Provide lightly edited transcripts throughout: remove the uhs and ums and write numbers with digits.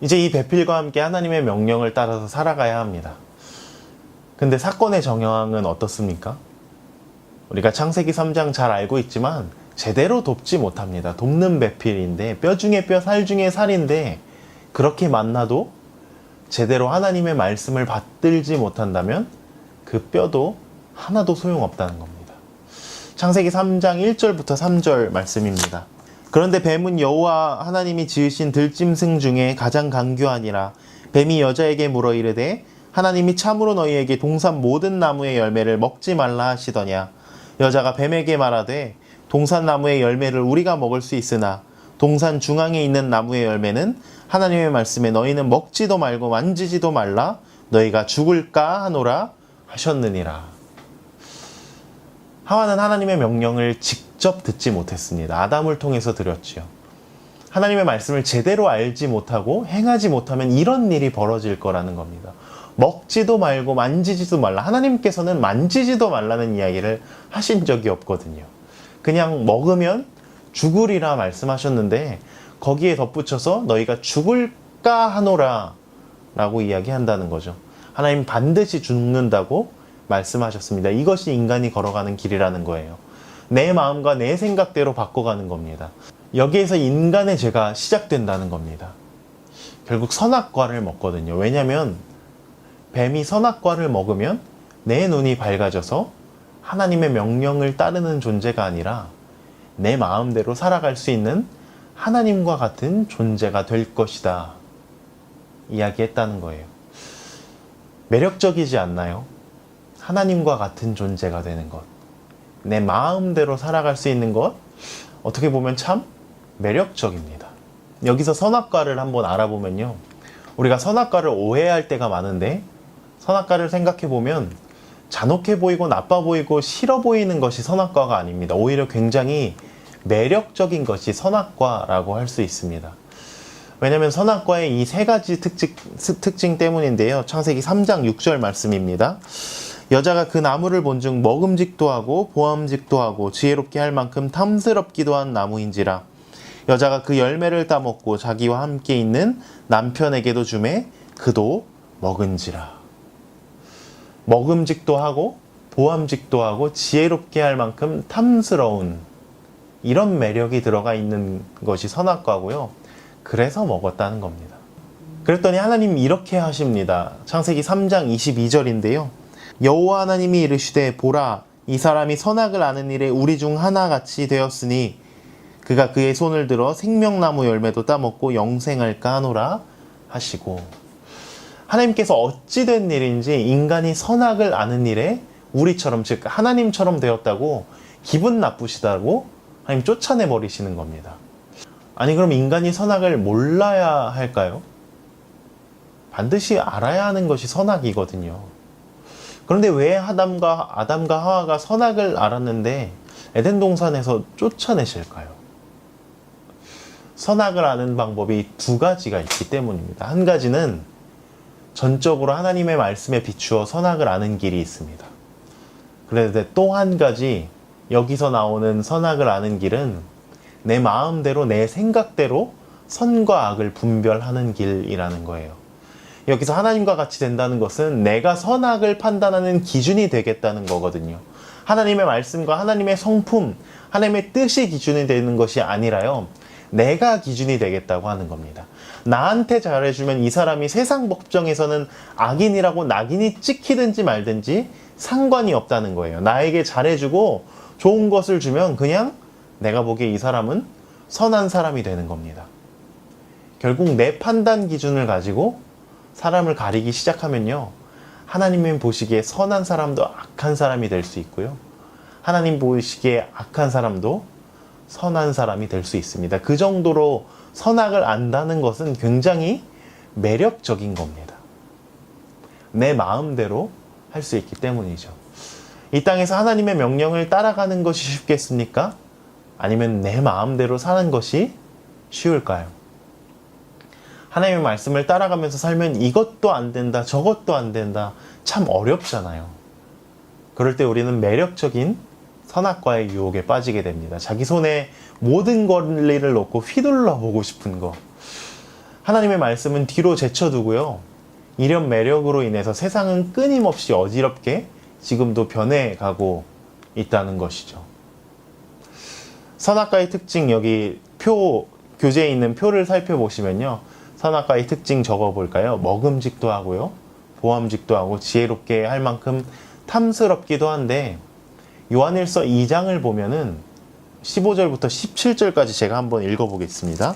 이제 이 배필과 함께 하나님의 명령을 따라서 살아가야 합니다. 근데 사건의 정황은 어떻습니까? 우리가 창세기 3장 잘 알고 있지만 제대로 돕지 못합니다. 돕는 배필인데 뼈 중에 뼈, 살 중에 살인데 그렇게 만나도 제대로 하나님의 말씀을 받들지 못한다면 그 뼈도 하나도 소용없다는 겁니다. 창세기 3장 1절부터 3절 말씀입니다. 그런데 뱀은 여호와 하나님이 지으신 들짐승 중에 가장 간교하니라. 뱀이 여자에게 물어 이르되 하나님이 참으로 너희에게 동산 모든 나무의 열매를 먹지 말라 하시더냐. 여자가 뱀에게 말하되 동산 나무의 열매를 우리가 먹을 수 있으나 동산 중앙에 있는 나무의 열매는 하나님의 말씀에 너희는 먹지도 말고 만지지도 말라 너희가 죽을까 하노라 하셨느니라. 하와는 하나님의 명령을 직접 듣지 못했습니다. 아담을 통해서 들었지요. 하나님의 말씀을 제대로 알지 못하고 행하지 못하면 이런 일이 벌어질 거라는 겁니다. 먹지도 말고 만지지도 말라. 하나님께서는 만지지도 말라는 이야기를 하신 적이 없거든요. 그냥 먹으면 죽으리라 말씀하셨는데 거기에 덧붙여서 너희가 죽을까 하노라 라고 이야기한다는 거죠. 하나님 반드시 죽는다고 말씀하셨습니다. 이것이 인간이 걸어가는 길이라는 거예요. 내 마음과 내 생각대로 바꿔가는 겁니다. 여기에서 인간의 죄가 시작된다는 겁니다. 결국 선악과를 먹거든요. 왜냐하면 뱀이 선악과를 먹으면 내 눈이 밝아져서 하나님의 명령을 따르는 존재가 아니라 내 마음대로 살아갈 수 있는 하나님과 같은 존재가 될 것이다 이야기했다는 거예요. 매력적이지 않나요? 하나님과 같은 존재가 되는 것, 내 마음대로 살아갈 수 있는 것, 어떻게 보면 참 매력적입니다. 여기서 선악과를 한번 알아보면요, 우리가 선악과를 오해할 때가 많은데 선악과를 생각해보면 잔혹해 보이고 나빠 보이고 싫어 보이는 것이 선악과가 아닙니다. 오히려 굉장히 매력적인 것이 선악과라고 할 수 있습니다. 왜냐하면 선악과의 이 세 가지 특징 때문인데요. 창세기 3장 6절 말씀입니다. 여자가 그 나무를 본즉 먹음직도 하고 보암직도 하고 지혜롭게 할 만큼 탐스럽기도 한 나무인지라. 여자가 그 열매를 따먹고 자기와 함께 있는 남편에게도 주매 그도 먹은지라. 먹음직도 하고 보암직도 하고 지혜롭게 할 만큼 탐스러운 이런 매력이 들어가 있는 것이 선악과고요. 그래서 먹었다는 겁니다. 그랬더니 하나님이 이렇게 하십니다. 창세기 3장 22절인데요. 여호와 하나님이 이르시되 보라 이 사람이 선악을 아는 일에 우리 중 하나같이 되었으니 그가 그의 손을 들어 생명나무 열매도 따먹고 영생할까 하노라 하시고, 하나님께서 어찌된 일인지 인간이 선악을 아는 일에 우리처럼 즉 하나님처럼 되었다고 기분 나쁘시다고 하나님 쫓아내버리시는 겁니다. 아니 그럼 인간이 선악을 몰라야 할까요? 반드시 알아야 하는 것이 선악이거든요. 그런데 왜 아담과 하와가 선악을 알았는데 에덴 동산에서 쫓아내실까요? 선악을 아는 방법이 두 가지가 있기 때문입니다. 한 가지는 전적으로 하나님의 말씀에 비추어 선악을 아는 길이 있습니다. 그런데 또 한 가지, 여기서 나오는 선악을 아는 길은 내 마음대로 내 생각대로 선과 악을 분별하는 길이라는 거예요. 여기서 하나님과 같이 된다는 것은 내가 선악을 판단하는 기준이 되겠다는 거거든요. 하나님의 말씀과 하나님의 성품, 하나님의 뜻이 기준이 되는 것이 아니라요, 내가 기준이 되겠다고 하는 겁니다. 나한테 잘해주면 이 사람이 세상 법정에서는 악인이라고 낙인이 찍히든지 말든지 상관이 없다는 거예요. 나에게 잘해주고 좋은 것을 주면 그냥 내가 보기에 이 사람은 선한 사람이 되는 겁니다. 결국 내 판단 기준을 가지고 사람을 가리기 시작하면요, 하나님이 보시기에 선한 사람도 악한 사람이 될 수 있고요, 하나님 보시기에 악한 사람도 선한 사람이 될 수 있습니다. 그 정도로 선악을 안다는 것은 굉장히 매력적인 겁니다. 내 마음대로 할 수 있기 때문이죠. 이 땅에서 하나님의 명령을 따라가는 것이 쉽겠습니까? 아니면 내 마음대로 사는 것이 쉬울까요? 하나님의 말씀을 따라가면서 살면 이것도 안 된다, 저것도 안 된다, 참 어렵잖아요. 그럴 때 우리는 매력적인 선악과의 유혹에 빠지게 됩니다. 자기 손에 모든 권리를 놓고 휘둘러 보고 싶은 거. 하나님의 말씀은 뒤로 제쳐두고요. 이런 매력으로 인해서 세상은 끊임없이 어지럽게 지금도 변해가고 있다는 것이죠. 선악과의 특징, 여기 교재에 있는 표를 살펴보시면요. 선악과의 특징 적어볼까요? 먹음직도 하고요. 보암직도 하고 지혜롭게 할 만큼 탐스럽기도 한데, 요한일서 2장을 보면은 15절부터 17절까지 제가 한번 읽어보겠습니다.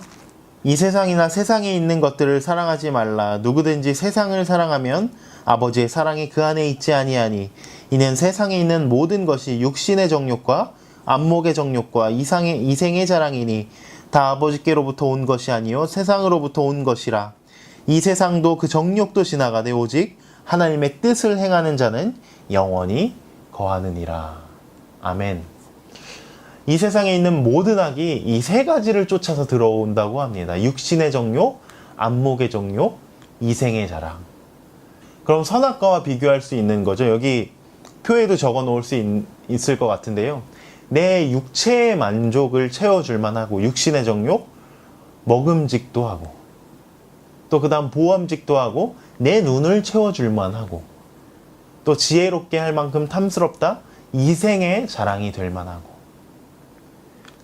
이 세상이나 세상에 있는 것들을 사랑하지 말라. 누구든지 세상을 사랑하면 아버지의 사랑이 그 안에 있지 아니하니, 이는 세상에 있는 모든 것이 육신의 정욕과 안목의 정욕과 이생의 자랑이니 다 아버지께로부터 온 것이 아니요 세상으로부터 온 것이라. 이 세상도 그 정욕도 지나가되 오직 하나님의 뜻을 행하는 자는 영원히 거하느니라. 아멘. 이 세상에 있는 모든 악이 이 세 가지를 쫓아서 들어온다고 합니다. 육신의 정욕, 안목의 정욕, 이생의 자랑. 그럼 선악과와 비교할 수 있는 거죠. 여기 표에도 적어 놓을 수 있을 것 같은데요. 내 육체의 만족을 채워줄 만하고, 육신의 정욕, 먹음직도 하고, 또 그 다음 보암직도 하고, 내 눈을 채워줄 만하고, 또 지혜롭게 할 만큼 탐스럽다, 이생의 자랑이 될 만하고.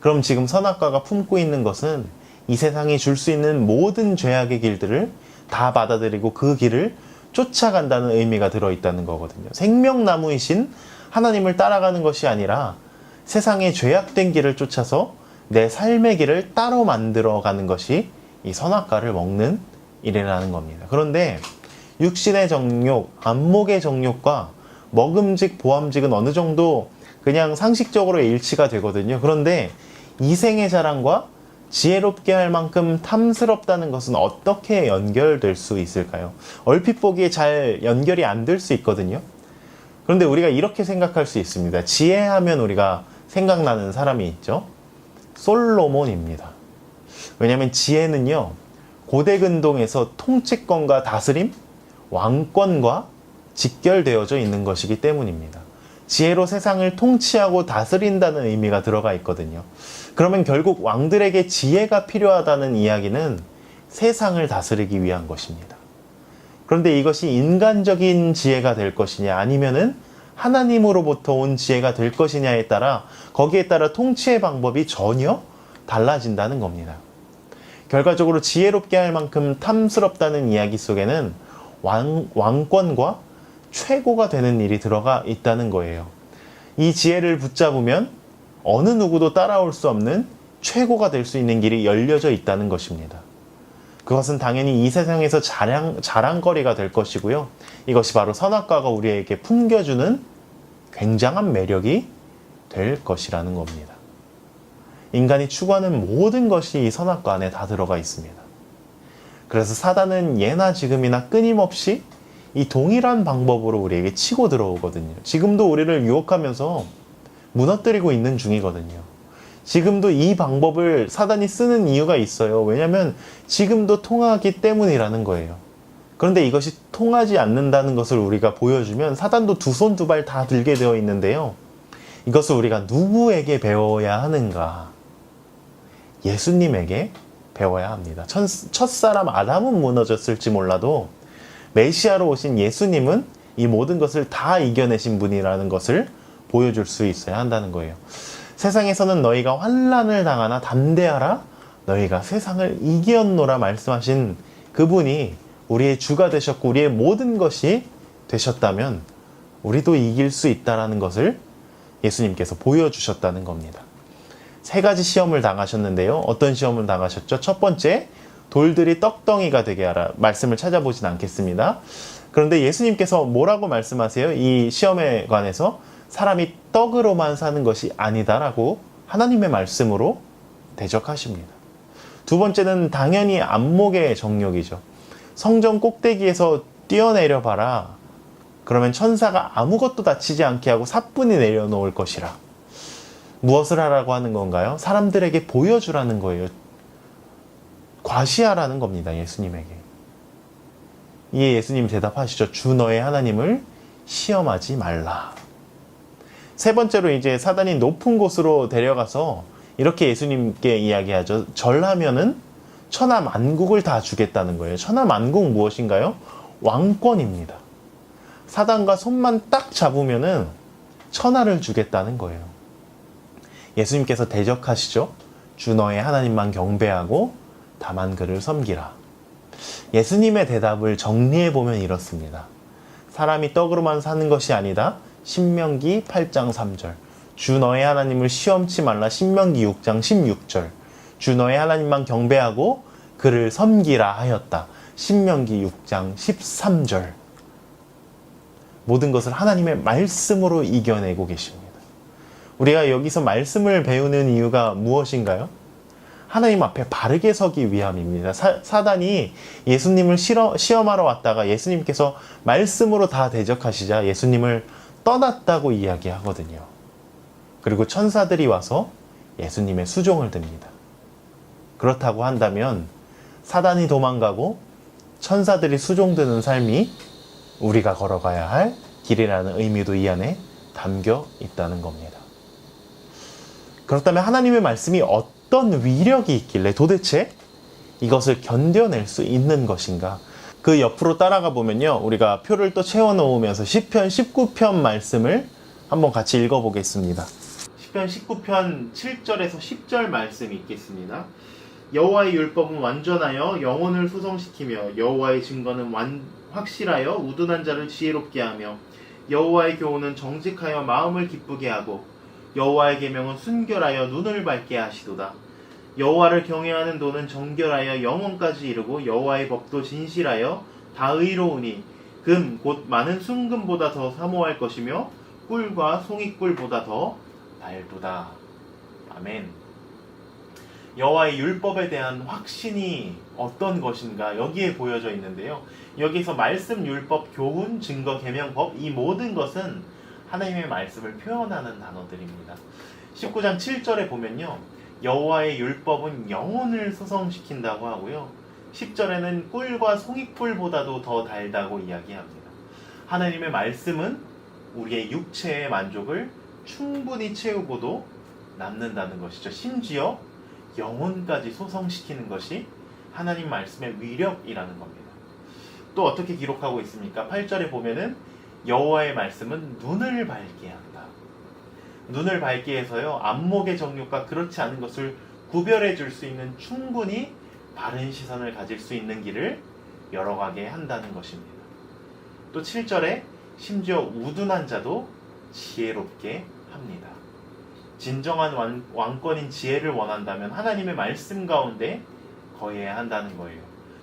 그럼 지금 선악과가 품고 있는 것은 이 세상이 줄 수 있는 모든 죄악의 길들을 다 받아들이고 그 길을 쫓아간다는 의미가 들어있다는 거거든요. 생명나무이신 하나님을 따라가는 것이 아니라 세상의 죄악된 길을 쫓아서 내 삶의 길을 따로 만들어가는 것이 이 선악과를 먹는 일이라는 겁니다. 그런데 육신의 정욕, 안목의 정욕과 먹음직, 보암직은 어느 정도 그냥 상식적으로 일치가 되거든요. 그런데 이생의 자랑과 지혜롭게 할 만큼 탐스럽다는 것은 어떻게 연결될 수 있을까요? 얼핏 보기에 잘 연결이 안 될 수 있거든요. 그런데 우리가 이렇게 생각할 수 있습니다. 지혜하면 우리가 생각나는 사람이 있죠. 솔로몬입니다. 왜냐하면 지혜는요, 고대 근동에서 통치권과 다스림, 왕권과 직결되어져 있는 것이기 때문입니다. 지혜로 세상을 통치하고 다스린다는 의미가 들어가 있거든요. 그러면 결국 왕들에게 지혜가 필요하다는 이야기는 세상을 다스리기 위한 것입니다. 그런데 이것이 인간적인 지혜가 될 것이냐, 아니면은 하나님으로부터 온 지혜가 될 것이냐에 따라, 거기에 따라 통치의 방법이 전혀 달라진다는 겁니다. 결과적으로 지혜롭게 할 만큼 탐스럽다는 이야기 속에는 왕권과 최고가 되는 일이 들어가 있다는 거예요. 이 지혜를 붙잡으면 어느 누구도 따라올 수 없는 최고가 될 수 있는 길이 열려져 있다는 것입니다. 그것은 당연히 이 세상에서 자랑거리가 될 것이고요. 이것이 바로 선악과가 우리에게 풍겨주는 굉장한 매력이 될 것이라는 겁니다. 인간이 추구하는 모든 것이 이 선악과 안에 다 들어가 있습니다. 그래서 사단은 예나 지금이나 끊임없이 이 동일한 방법으로 우리에게 치고 들어오거든요. 지금도 우리를 유혹하면서 무너뜨리고 있는 중이거든요. 지금도 이 방법을 사단이 쓰는 이유가 있어요. 왜냐하면 지금도 통하기 때문이라는 거예요. 그런데 이것이 통하지 않는다는 것을 우리가 보여주면 사단도 두 손 두 발 다 들게 되어 있는데요. 이것을 우리가 누구에게 배워야 하는가? 예수님에게 배워야 합니다. 첫사람 아담은 무너졌을지 몰라도 메시아로 오신 예수님은 이 모든 것을 다 이겨내신 분이라는 것을 보여줄 수 있어야 한다는 거예요. 세상에서는 너희가 환난을 당하나 담대하라, 너희가 세상을 이기었노라 말씀하신 그분이 우리의 주가 되셨고 우리의 모든 것이 되셨다면 우리도 이길 수 있다는 것을 예수님께서 보여주셨다는 겁니다. 세 가지 시험을 당하셨는데요. 어떤 시험을 당하셨죠? 첫 번째, 돌들이 떡덩이가 되게 하라. 말씀을 찾아보진 않겠습니다. 그런데 예수님께서 뭐라고 말씀하세요? 이 시험에 관해서 사람이 떡으로만 사는 것이 아니다라고 하나님의 말씀으로 대적하십니다. 두 번째는 당연히 안목의 정욕이죠. 성전 꼭대기에서 뛰어내려 봐라. 그러면 천사가 아무것도 다치지 않게 하고 사뿐히 내려놓을 것이라. 무엇을 하라고 하는 건가요? 사람들에게 보여주라는 거예요. 과시하라는 겁니다. 예수님에게. 이에 예수님 대답하시죠. 주 너의 하나님을 시험하지 말라. 세 번째로 이제 사단이 높은 곳으로 데려가서 이렇게 예수님께 이야기하죠. 절하면은 천하 만국을 다 주겠다는 거예요. 천하 만국 무엇인가요? 왕권입니다. 사단과 손만 딱 잡으면은 천하를 주겠다는 거예요. 예수님께서 대적하시죠. 주 너의 하나님만 경배하고 다만 그를 섬기라. 예수님의 대답을 정리해보면 이렇습니다. 사람이 떡으로만 사는 것이 아니다. 신명기 8장 3절. 주 너의 하나님을 시험치 말라. 신명기 6장 16절. 주 너의 하나님만 경배하고 그를 섬기라 하였다. 신명기 6장 13절. 모든 것을 하나님의 말씀으로 이겨내고 계십니다. 우리가 여기서 말씀을 배우는 이유가 무엇인가요? 하나님 앞에 바르게 서기 위함입니다. 사단이 예수님을 시험하러 왔다가 예수님께서 말씀으로 다 대적하시자 예수님을 떠났다고 이야기하거든요. 그리고 천사들이 와서 예수님의 수종을 듭니다. 그렇다고 한다면 사단이 도망가고 천사들이 수종드는 삶이 우리가 걸어가야 할 길이라는 의미도 이 안에 담겨 있다는 겁니다. 그렇다면 하나님의 말씀이 어떤 위력이 있길래 도대체 이것을 견뎌낼 수 있는 것인가? 그 옆으로 따라가 보면요. 우리가 표를 또 채워 놓으면서 시편 19편 말씀을 한번 같이 읽어보겠습니다. 시편 19편 7절에서 10절 말씀이 있겠습니다. 여호와의 율법은 완전하여 영혼을 소성시키며 여호와의 증거는 확실하여 우둔한 자를 지혜롭게 하며 여호와의 교훈은 정직하여 마음을 기쁘게 하고 여호와의 계명은 순결하여 눈을 밝게 하시도다. 여호와를 경외하는 도는 정결하여 영혼까지 이르고 여호와의 법도 진실하여 다 의로우니 금 곧 많은 순금보다 더 사모할 것이며 꿀과 송이꿀보다 더 달도다. 아멘. 여호와의 율법에 대한 확신이 어떤 것인가 여기에 보여져 있는데요. 여기서 말씀, 율법, 교훈, 증거, 계명법 이 모든 것은 하나님의 말씀을 표현하는 단어들입니다. 19장 7절에 보면요. 여호와의 율법은 영혼을 소성시킨다고 하고요. 10절에는 꿀과 송이꿀보다도 더 달다고 이야기합니다. 하나님의 말씀은 우리의 육체의 만족을 충분히 채우고도 남는다는 것이죠. 심지어 영혼까지 소성시키는 것이 하나님 말씀의 위력이라는 겁니다. 또 어떻게 기록하고 있습니까? 8절에 보면은 여호와의 말씀은 눈을 밝게 한다. 눈을 밝게 해서요. 안목의 정욕과 그렇지 않은 것을 구별해 줄 수 있는 충분히 바른 시선을 가질 수 있는 길을 열어가게 한다는 것입니다. 또 7절에 심지어 우둔한 자도 지혜롭게 합니다. 진정한 왕권인 지혜를 원한다면 하나님의 말씀 가운데 거해야 한다는 거예요.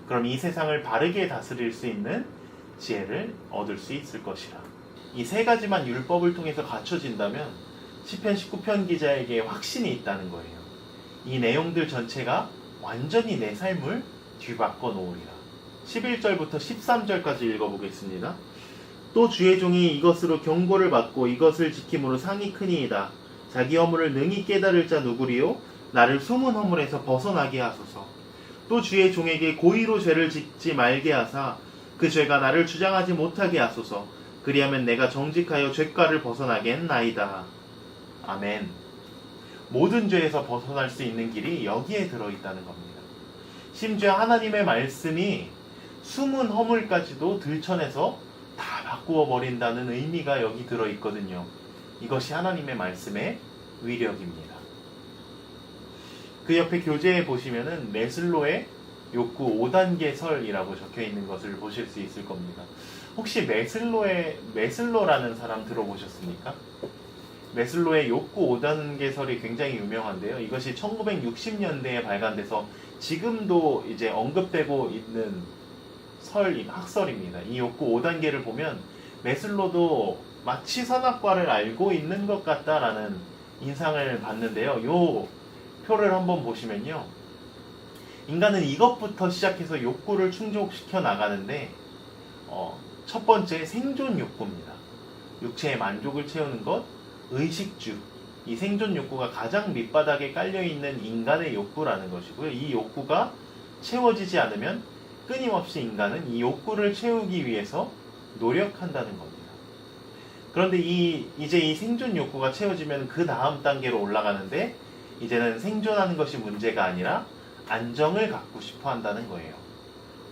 그럼 이 세상을 바르게 다스릴 수 있는 지혜를 얻을 수 있을 것이라. 이 세 가지만 율법을 통해서 갖춰진다면 시편 19편 기자에게 확신이 있다는 거예요. 이 내용들 전체가 완전히 내 삶을 뒤바꿔 놓으리라. 11절부터 13절까지 읽어보겠습니다. 또 주의 종이 이것으로 경고를 받고 이것을 지킴으로 상이 크니이다. 자기 허물을 능히 깨달을 자 누구리요? 나를 숨은 허물에서 벗어나게 하소서. 또 주의 종에게 고의로 죄를 짓지 말게 하사 그 죄가 나를 주장하지 못하게 하소서. 그리하면 내가 정직하여 죄가를 벗어나게 했나이다. 아멘. 모든 죄에서 벗어날 수 있는 길이 여기에 들어있다는 겁니다. 심지어 하나님의 말씀이 숨은 허물까지도 들춰내서 다 바꾸어 버린다는 의미가 여기 들어있거든요. 이것이 하나님의 말씀의 위력입니다. 그 옆에 교재에 보시면은 메슬로의 욕구 5단계설이라고 적혀 있는 것을 보실 수 있을 겁니다. 혹시 메슬로라는 사람 들어보셨습니까? 메슬로의 욕구 5단계설이 굉장히 유명한데요. 이것이 1960년대에 발간돼서 지금도 이제 언급되고 있는 학설입니다. 이 욕구 5단계를 보면 메슬로도 마치 선악과를 알고 있는 것 같다라는 인상을 받는데요. 이 표를 한번 보시면요. 인간은 이것부터 시작해서 욕구를 충족시켜 나가는데 첫 번째 생존 욕구입니다. 육체의 만족을 채우는 것, 의식주, 이 생존 욕구가 가장 밑바닥에 깔려있는 인간의 욕구라는 것이고요. 이 욕구가 채워지지 않으면 끊임없이 인간은 이 욕구를 채우기 위해서 노력한다는 겁니다. 그런데 이제 이 생존 욕구가 채워지면 그 다음 단계로 올라가는데 이제는 생존하는 것이 문제가 아니라 안정을 갖고 싶어 한다는 거예요.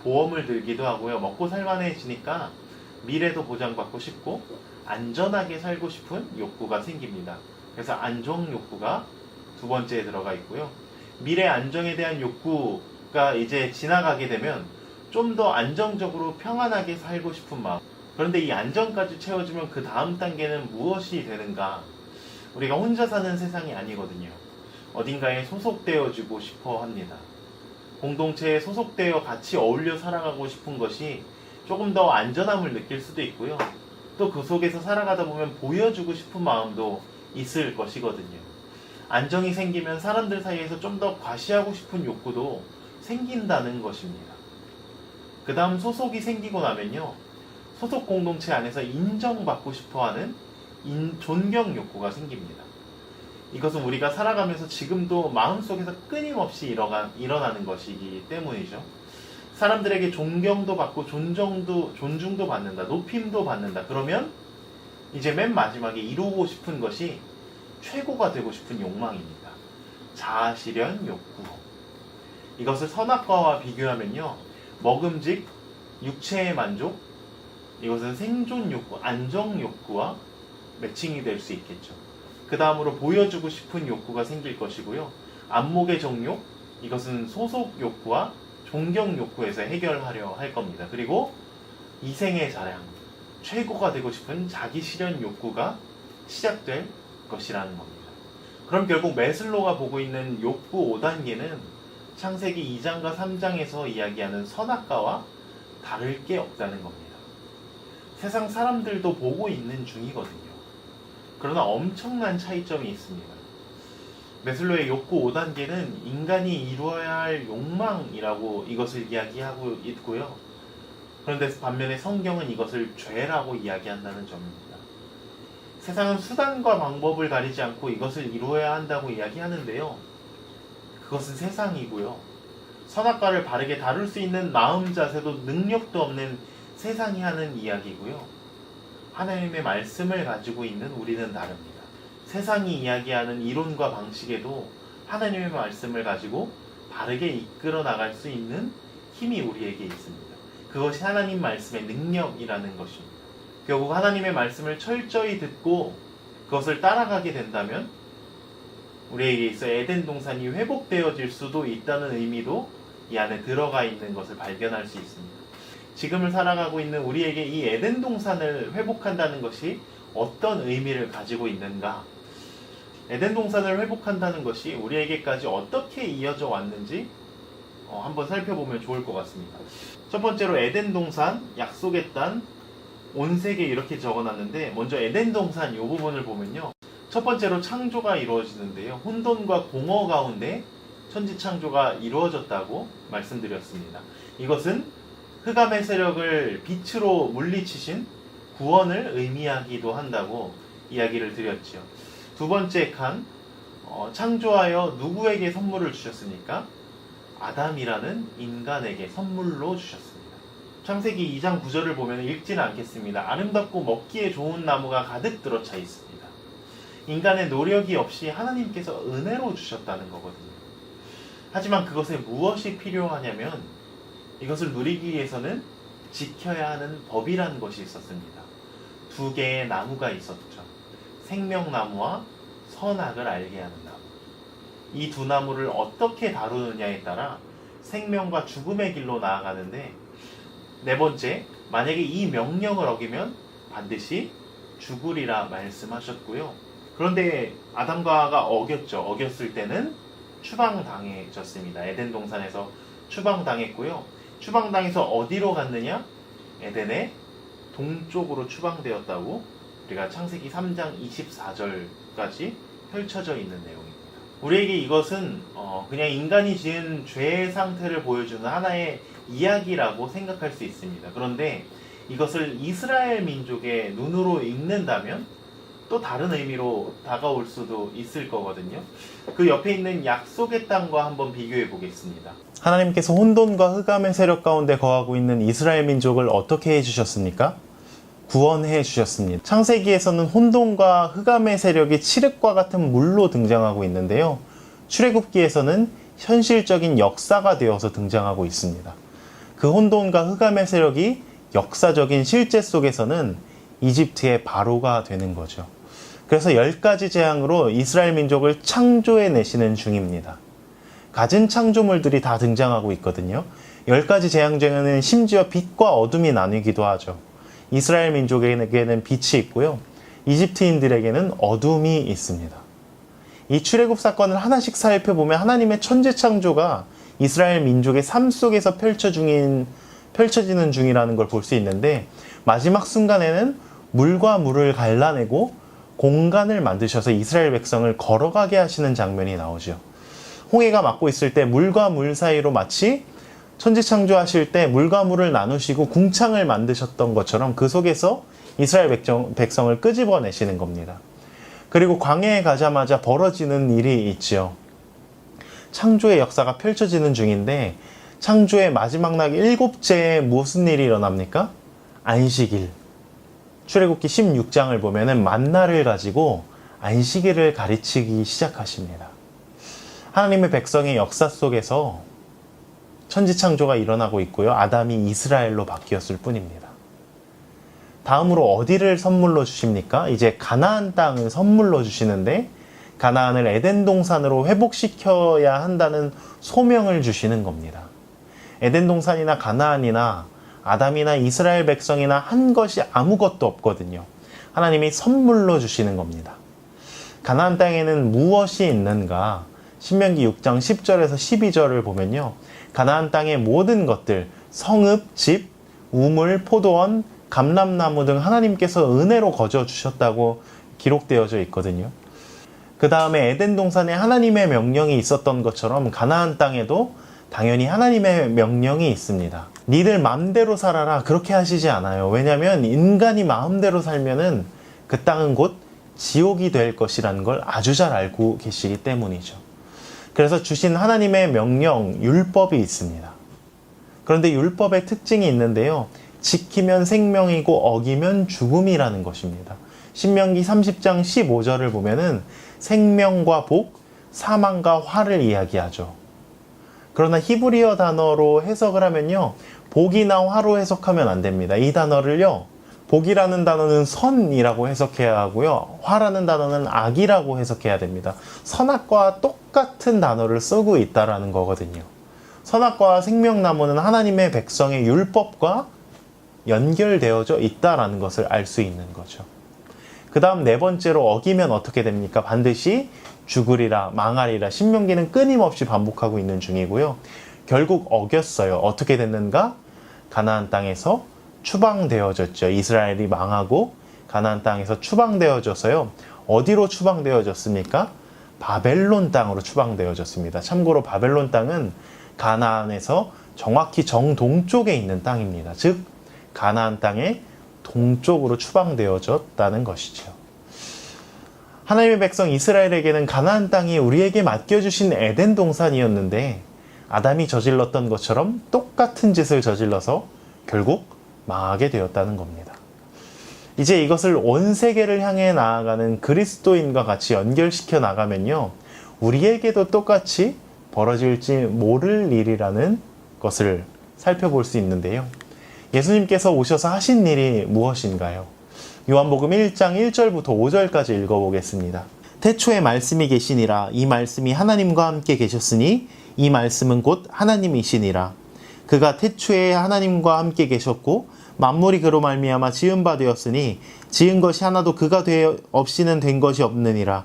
보험을 들기도 하고요. 먹고 살만해지니까 미래도 보장받고 싶고 안전하게 살고 싶은 욕구가 생깁니다. 그래서 안정 욕구가 두 번째에 들어가 있고요. 미래 안정에 대한 욕구가 이제 지나가게 되면 좀 더 안정적으로 평안하게 살고 싶은 마음. 그런데 이 안정까지 채워주면 그 다음 단계는 무엇이 되는가? 우리가 혼자 사는 세상이 아니거든요. 어딘가에 소속되어지고 싶어 합니다. 공동체에 소속되어 같이 어울려 살아가고 싶은 것이 조금 더 안전함을 느낄 수도 있고요. 또 그 속에서 살아가다 보면 보여주고 싶은 마음도 있을 것이거든요. 안정이 생기면 사람들 사이에서 좀 더 과시하고 싶은 욕구도 생긴다는 것입니다. 그 다음 소속이 생기고 나면요. 소속 공동체 안에서 인정받고 싶어하는 존경 욕구가 생깁니다. 이것은 우리가 살아가면서 지금도 마음속에서 끊임없이 일어나는 것이기 때문이죠. 사람들에게 존경도 받고 존중도 받는다. 높임도 받는다. 그러면 이제 맨 마지막에 이루고 싶은 것이 최고가 되고 싶은 욕망입니다. 자아실현 욕구. 이것을 선악과와 비교하면요. 먹음직, 육체의 만족, 이것은 생존 욕구, 안정 욕구와 매칭이 될 수 있겠죠. 그 다음으로 보여주고 싶은 욕구가 생길 것이고요. 안목의 정욕, 이것은 소속 욕구와 존경 욕구에서 해결하려 할 겁니다. 그리고 이생의 자랑, 최고가 되고 싶은 자기 실현 욕구가 시작될 것이라는 겁니다. 그럼 결국 매슬로가 보고 있는 욕구 5단계는 창세기 2장과 3장에서 이야기하는 선악과와 다를 게 없다는 겁니다. 세상 사람들도 보고 있는 중이거든요. 그러나 엄청난 차이점이 있습니다. 매슬로의 욕구 5단계는 인간이 이루어야 할 욕망이라고 이것을 이야기하고 있고요. 그런데 반면에 성경은 이것을 죄라고 이야기한다는 점입니다. 세상은 수단과 방법을 가리지 않고 이것을 이루어야 한다고 이야기하는데요. 그것은 세상이고요. 선악과를 바르게 다룰 수 있는 마음 자세도 능력도 없는 세상이 하는 이야기고요. 하나님의 말씀을 가지고 있는 우리는 다릅니다. 세상이 이야기하는 이론과 방식에도 하나님의 말씀을 가지고 바르게 이끌어 나갈 수 있는 힘이 우리에게 있습니다. 그것이 하나님 말씀의 능력이라는 것입니다. 결국 하나님의 말씀을 철저히 듣고 그것을 따라가게 된다면 우리에게 있어 에덴 동산이 회복되어질 수도 있다는 의미도 이 안에 들어가 있는 것을 발견할 수 있습니다. 지금을 살아가고 있는 우리에게 이 에덴 동산을 회복한다는 것이 어떤 의미를 가지고 있는가? 에덴 동산을 회복한다는 것이 우리에게까지 어떻게 이어져 왔는지 한번 살펴보면 좋을 것 같습니다. 첫 번째로 에덴 동산, 약속의 땅, 온 세계 이렇게 적어놨는데 먼저 에덴 동산 이 부분을 보면요. 첫 번째로 창조가 이루어지는데요. 혼돈과 공허 가운데 천지창조가 이루어졌다고 말씀드렸습니다. 이것은 흑암의 세력을 빛으로 물리치신 구원을 의미하기도 한다고 이야기를 드렸죠. 두 번째 칸, 창조하여 누구에게 선물을 주셨습니까? 아담이라는 인간에게 선물로 주셨습니다. 창세기 2장 9절을 보면 읽지는 않겠습니다. 아름답고 먹기에 좋은 나무가 가득 들어차 있습니다. 인간의 노력이 없이 하나님께서 은혜로 주셨다는 거거든요. 하지만 그것에 무엇이 필요하냐면 이것을 누리기 위해서는 지켜야 하는 법이라는 것이 있었습니다. 두 개의 나무가 있었죠. 생명나무와 선악을 알게 하는 나무. 이 두 나무를 어떻게 다루느냐에 따라 생명과 죽음의 길로 나아가는데 네 번째, 만약에 이 명령을 어기면 반드시 죽으리라 말씀하셨고요. 그런데 아담과 하와가 어겼죠. 어겼을 때는 추방당해졌습니다. 에덴 동산에서 추방당했고요. 추방당해서 어디로 갔느냐? 에덴의 동쪽으로 추방되었다고 우리가 창세기 3장 24절까지 펼쳐져 있는 내용입니다. 우리에게 이것은 그냥 인간이 지은 죄의 상태를 보여주는 하나의 이야기라고 생각할 수 있습니다. 그런데 이것을 이스라엘 민족의 눈으로 읽는다면 또 다른 의미로 다가올 수도 있을 거거든요. 그 옆에 있는 약속의 땅과 한번 비교해 보겠습니다. 하나님께서 혼돈과 흑암의 세력 가운데 거하고 있는 이스라엘 민족을 어떻게 해주셨습니까? 구원해 주셨습니다. 창세기에서는 혼돈과 흑암의 세력이 칠흑과 같은 물로 등장하고 있는데요. 출애굽기에서는 현실적인 역사가 되어서 등장하고 있습니다. 그 혼돈과 흑암의 세력이 역사적인 실제 속에서는 이집트의 바로가 되는 거죠. 그래서 10가지 재앙으로 이스라엘 민족을 창조해 내시는 중입니다. 갖은 창조물들이 다 등장하고 있거든요. 10가지 재앙 중에는 심지어 빛과 어둠이 나뉘기도 하죠. 이스라엘 민족에게는 빛이 있고요. 이집트인들에게는 어둠이 있습니다. 이 출애굽 사건을 하나씩 살펴보면 하나님의 천재 창조가 이스라엘 민족의 삶 속에서 펼쳐지는 중이라는 걸 볼 수 있는데, 마지막 순간에는 물과 물을 갈라내고 공간을 만드셔서 이스라엘 백성을 걸어가게 하시는 장면이 나오죠. 홍해가 막고 있을 때 물과 물 사이로 마치 천지 창조하실 때 물과 물을 나누시고 궁창을 만드셨던 것처럼 그 속에서 이스라엘 백성을 끄집어내시는 겁니다. 그리고 광야에 가자마자 벌어지는 일이 있지요. 창조의 역사가 펼쳐지는 중인데, 창조의 마지막 날 7째에 무슨 일이 일어납니까? 안식일. 출애굽기 16장을 보면은 만나를 가지고 안식일을 가르치기 시작하십니다. 하나님의 백성의 역사 속에서 천지창조가 일어나고 있고요. 아담이 이스라엘로 바뀌었을 뿐입니다. 다음으로 어디를 선물로 주십니까? 이제 가나안 땅을 선물로 주시는데, 가나안을 에덴 동산으로 회복시켜야 한다는 소명을 주시는 겁니다. 에덴 동산이나 가나안이나 아담이나 이스라엘 백성이나 한 것이 아무것도 없거든요. 하나님이 선물로 주시는 겁니다. 가나안 땅에는 무엇이 있는가? 신명기 6장 10절에서 12절을 보면요. 가나안 땅의 모든 것들, 성읍, 집, 우물, 포도원, 감람나무 등 하나님께서 은혜로 거저 주셨다고 기록되어져 있거든요. 그 다음에 에덴 동산에 하나님의 명령이 있었던 것처럼 가나안 땅에도 당연히 하나님의 명령이 있습니다. 니들 마음대로 살아라, 그렇게 하시지 않아요. 왜냐하면 인간이 마음대로 살면은 그 땅은 곧 지옥이 될 것이라는 걸 아주 잘 알고 계시기 때문이죠. 그래서 주신 하나님의 명령, 율법이 있습니다. 그런데 율법의 특징이 있는데요. 지키면 생명이고 어기면 죽음이라는 것입니다. 신명기 30장 15절을 보면은 생명과 복, 사망과 화를 이야기하죠. 그러나 히브리어 단어로 해석을 하면요. 복이나 화로 해석하면 안 됩니다. 이 단어를요. 복이라는 단어는 선이라고 해석해야 하고요. 화라는 단어는 악이라고 해석해야 됩니다. 선악과 똑같은 단어를 쓰고 있다라는 거거든요. 선악과 생명나무는 하나님의 백성의 율법과 연결되어져 있다라는 것을 알 수 있는 거죠. 그 다음 네 번째로 어기면 어떻게 됩니까? 반드시 죽으리라, 망하리라. 신명기는 끊임없이 반복하고 있는 중이고요. 결국 어겼어요. 어떻게 됐는가? 가나안 땅에서 추방되어졌죠. 이스라엘이 망하고 가나안 땅에서 추방되어져서요. 어디로 추방되어졌습니까? 바벨론 땅으로 추방되어졌습니다. 참고로 바벨론 땅은 가나안에서 정확히 정동쪽에 있는 땅입니다. 즉 가나안 땅의 동쪽으로 추방되어졌다는 것이죠. 하나님의 백성 이스라엘에게는 가나안 땅이 우리에게 맡겨주신 에덴 동산이었는데, 아담이 저질렀던 것처럼 똑같은 짓을 저질러서 결국 망하게 되었다는 겁니다. 이제 이것을 온 세계를 향해 나아가는 그리스도인과 같이 연결시켜 나가면요, 우리에게도 똑같이 벌어질지 모를 일이라는 것을 살펴볼 수 있는데요. 예수님께서 오셔서 하신 일이 무엇인가요? 요한복음 1장 1절부터 5절까지 읽어보겠습니다. 태초에 말씀이 계시니라. 이 말씀이 하나님과 함께 계셨으니 이 말씀은 곧 하나님이시니라. 그가 태초에 하나님과 함께 계셨고 만물이 그로 말미암아 지은 바 되었으니 지은 것이 하나도 그가 없이는 된 것이 없느니라.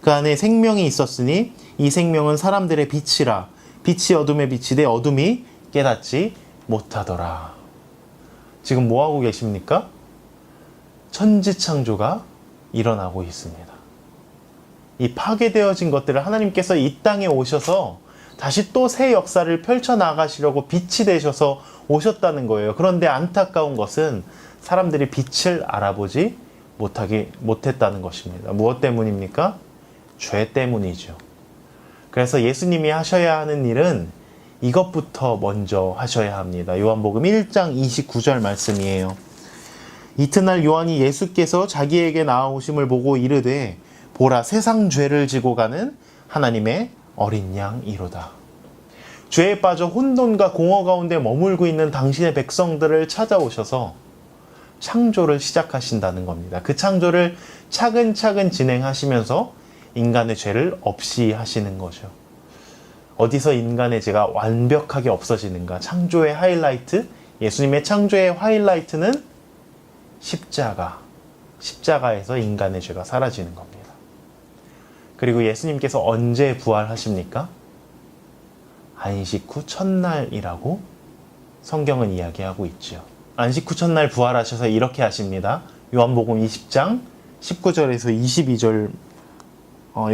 그 안에 생명이 있었으니 이 생명은 사람들의 빛이라. 빛이 어둠에 비치되 어둠이 깨닫지 못하더라. 지금 뭐하고 계십니까? 천지창조가 일어나고 있습니다. 이 파괴되어진 것들을 하나님께서 이 땅에 오셔서 다시 또 새 역사를 펼쳐나가시려고 빛이 되셔서 오셨다는 거예요. 그런데 안타까운 것은 사람들이 빛을 알아보지 못했다는 것입니다. 무엇 때문입니까? 죄 때문이죠. 그래서 예수님이 하셔야 하는 일은 이것부터 먼저 하셔야 합니다. 요한복음 1장 29절 말씀이에요. 이튿날 요한이 예수께서 자기에게 나아오심을 보고 이르되 보라 세상 죄를 지고 가는 하나님의 어린 양이로다. 죄에 빠져 혼돈과 공허 가운데 머물고 있는 당신의 백성들을 찾아오셔서 창조를 시작하신다는 겁니다. 그 창조를 차근차근 진행하시면서 인간의 죄를 없이 하시는 거죠. 어디서 인간의 죄가 완벽하게 없어지는가? 창조의 하이라이트, 예수님의 창조의 하이라이트는 십자가에서 인간의 죄가 사라지는 겁니다. 그리고 예수님께서 언제 부활하십니까? 안식 후 첫날이라고 성경은 이야기하고 있죠. 안식 후 첫날 부활하셔서 이렇게 하십니다. 요한복음 20장 19절에서 22절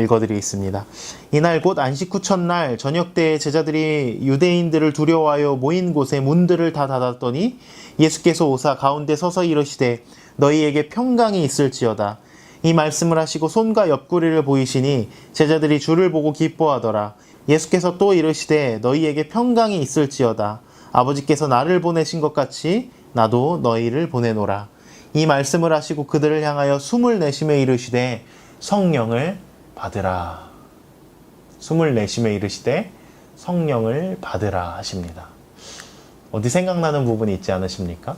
읽어드리겠습니다. 이날 곧 안식 후 첫날 저녁 때에 제자들이 유대인들을 두려워하여 모인 곳에 문들을 다 닫았더니 예수께서 오사 가운데 서서 이르시되 너희에게 평강이 있을지어다. 이 말씀을 하시고 손과 옆구리를 보이시니 제자들이 주를 보고 기뻐하더라. 예수께서 또 이르시되 너희에게 평강이 있을지어다. 아버지께서 나를 보내신 것 같이 나도 너희를 보내노라. 이 말씀을 하시고 그들을 향하여 숨을 내쉬며 이르시되 성령을 받으라. 숨을 내쉬며 이르시되 성령을 받으라 하십니다. 어디 생각나는 부분이 있지 않으십니까?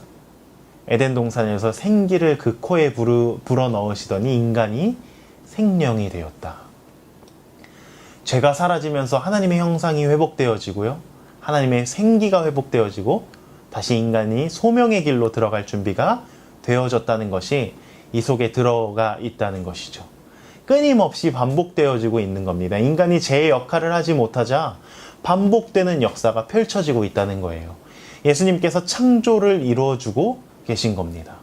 에덴 동산에서 생기를 그 코에 불어 넣으시더니 인간이 생명이 되었다. 죄가 사라지면서 하나님의 형상이 회복되어지고요. 하나님의 생기가 회복되어지고 다시 인간이 소명의 길로 들어갈 준비가 되어졌다는 것이 이 속에 들어가 있다는 것이죠. 끊임없이 반복되어지고 있는 겁니다. 인간이 제 역할을 하지 못하자 반복되는 역사가 펼쳐지고 있다는 거예요. 예수님께서 창조를 이루어주고 계신 겁니다.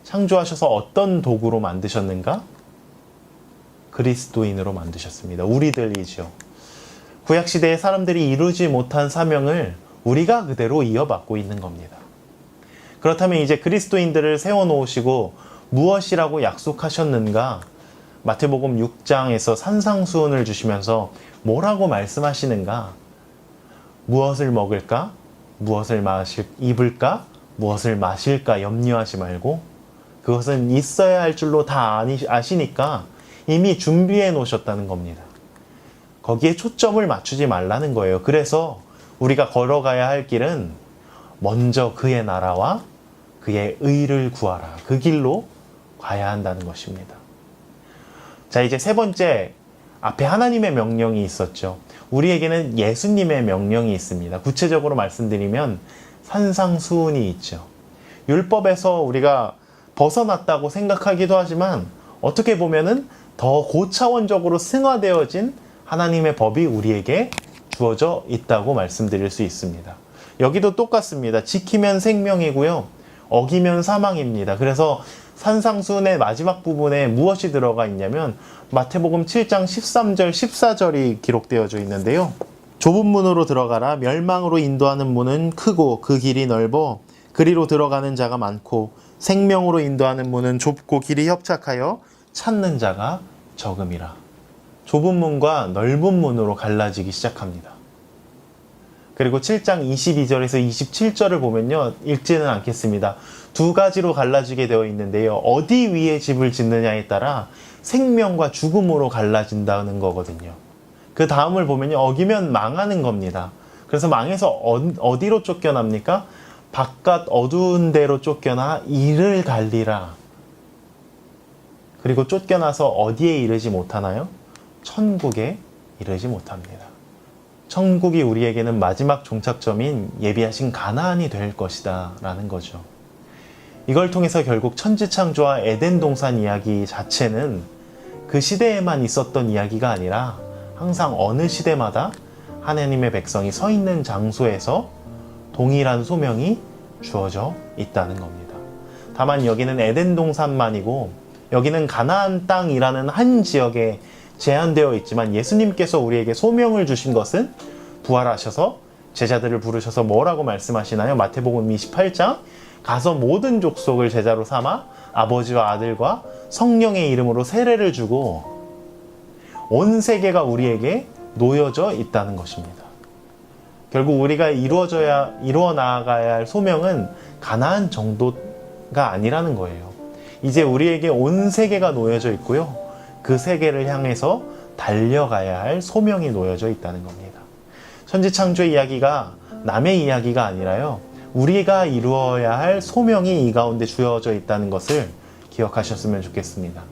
창조하셔서 어떤 도구로 만드셨는가? 그리스도인으로 만드셨습니다. 우리들이죠. 구약시대의 사람들이 이루지 못한 사명을 우리가 그대로 이어받고 있는 겁니다. 그렇다면 이제 그리스도인들을 세워놓으시고 무엇이라고 약속하셨는가? 마태복음 6장에서 산상수훈을 주시면서 뭐라고 말씀하시는가? 무엇을 먹을까? 무엇을 입을까? 무엇을 마실까? 염려하지 말고 그것은 있어야 할 줄로 다 아시니까 이미 준비해 놓으셨다는 겁니다. 거기에 초점을 맞추지 말라는 거예요. 그래서 우리가 걸어가야 할 길은 먼저 그의 나라와 그의 의를 구하라. 그 길로 가야 한다는 것입니다. 자, 이제 세 번째, 앞에 하나님의 명령이 있었죠. 우리에게는 예수님의 명령이 있습니다. 구체적으로 말씀드리면 산상수훈이 있죠. 율법에서 우리가 벗어났다고 생각하기도 하지만 어떻게 보면은 더 고차원적으로 승화되어진 하나님의 법이 우리에게 주어져 있다고 말씀드릴 수 있습니다. 여기도 똑같습니다. 지키면 생명이고요. 어기면 사망입니다. 그래서 산상수훈의 마지막 부분에 무엇이 들어가 있냐면 마태복음 7장 13절 14절이 기록되어져 있는데요. 좁은 문으로 들어가라. 멸망으로 인도하는 문은 크고 그 길이 넓어 그리로 들어가는 자가 많고 생명으로 인도하는 문은 좁고 길이 협착하여 찾는 자가 적음이라. 좁은 문과 넓은 문으로 갈라지기 시작합니다. 그리고 7장 22절에서 27절을 보면요. 읽지는 않겠습니다. 두 가지로 갈라지게 되어 있는데요. 어디 위에 집을 짓느냐에 따라 생명과 죽음으로 갈라진다는 거거든요. 그 다음을 보면요. 어기면 망하는 겁니다. 그래서 망해서 어디로 쫓겨납니까? 바깥 어두운 데로 쫓겨나 이를 갈리라. 그리고 쫓겨나서 어디에 이르지 못하나요? 천국에 이르지 못합니다. 천국이 우리에게는 마지막 종착점인 예비하신 가나안이 될 것이다 라는 거죠. 이걸 통해서 결국 천지창조와 에덴 동산 이야기 자체는 그 시대에만 있었던 이야기가 아니라 항상 어느 시대마다 하나님의 백성이 서 있는 장소에서 동일한 소명이 주어져 있다는 겁니다. 다만 여기는 에덴 동산만이고 여기는 가나안 땅이라는 한 지역에 제한되어 있지만 예수님께서 우리에게 소명을 주신 것은 부활하셔서 제자들을 부르셔서 뭐라고 말씀하시나요? 마태복음 28장 가서 모든 족속을 제자로 삼아 아버지와 아들과 성령의 이름으로 세례를 주고 온 세계가 우리에게 놓여져 있다는 것입니다. 결국 우리가 이루어 나아가야 할 소명은 가나안 정도가 아니라는 거예요. 이제 우리에게 온 세계가 놓여져 있고요. 그 세계를 향해서 달려가야 할 소명이 놓여져 있다는 겁니다. 천지창조의 이야기가 남의 이야기가 아니라요. 우리가 이루어야 할 소명이 이 가운데 주어져 있다는 것을 기억하셨으면 좋겠습니다.